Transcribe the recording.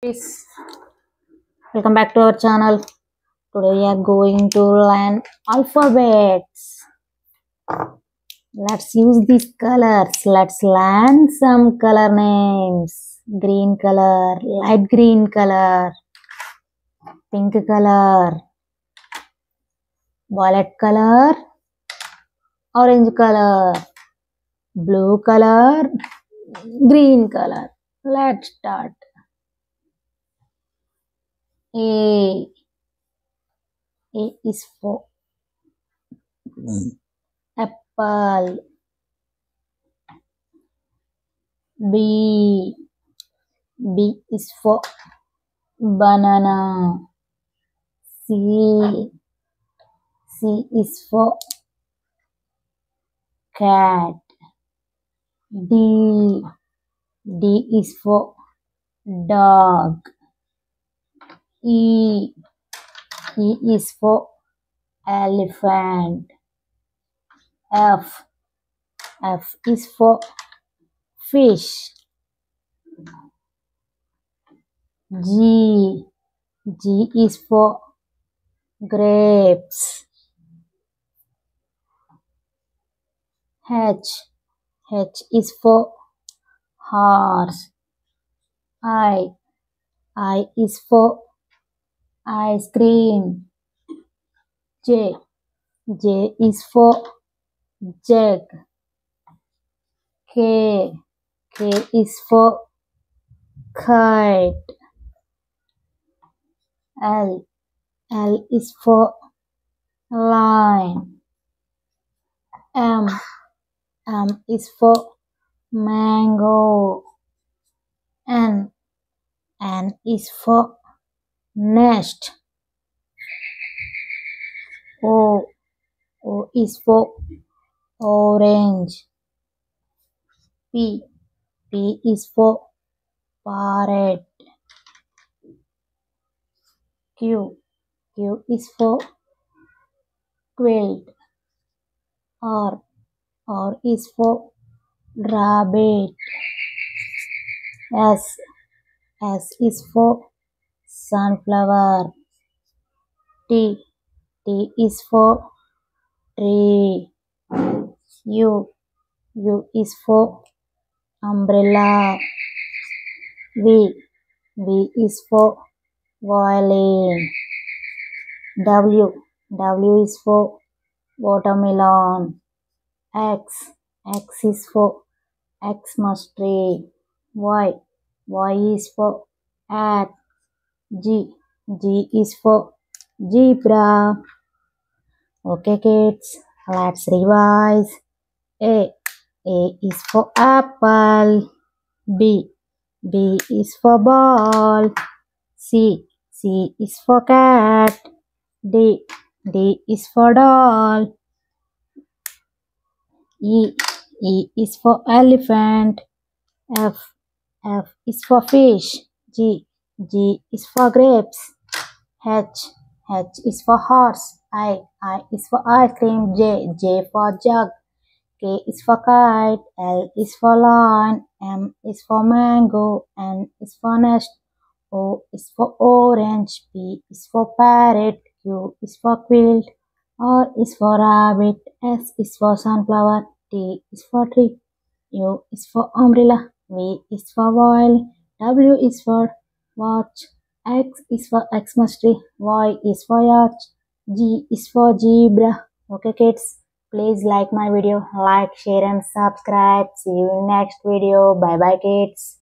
Guys, welcome back to our channel. Today we are going to learn alphabets. Let's use these colors. Let's learn some color names. Green color, light green color, pink color, violet color, orange color, blue color, green color. Let's start. A. A is for apple. B. B is for banana. C. C is for cat. D. D is for dog. E. E is for elephant. F. F is for fish. G. G is for grapes. H. H is for horse. I. I is for ice cream. J. J is for jug. K. K is for kite. L. L is for lion. M. M is for mango. N. N is for nest. O. O is for orange. P. P is for parrot. Q. Q is for quilt. R. R is for rabbit. S. S is for sunflower. T. T is for tree. U. U is for umbrella. V. V is for violin. W. W is for watermelon. X. X is for Xmas tree. Y. Y is for egg. G. G is for zebra. Okay kids, let's revise. A. A is for apple. B. B is for ball. C. C is for cat. D. D is for doll. E. E is for elephant. F. F is for fish. G. G is for grapes. H. H is for horse. I is for ice cream. J. J for jug. K is for kite. L is for lion. M is for mango. N is for nest. O is for orange. P is for parrot. Q is for quilt. R is for rabbit. S is for sunflower. T is for tree. U is for umbrella. V is for violin. W is for watch. X is for Xmas tree. Y is for yacht. G is for zebra. Okay kids, please like my video, like, share and subscribe. See you in next video. Bye bye kids.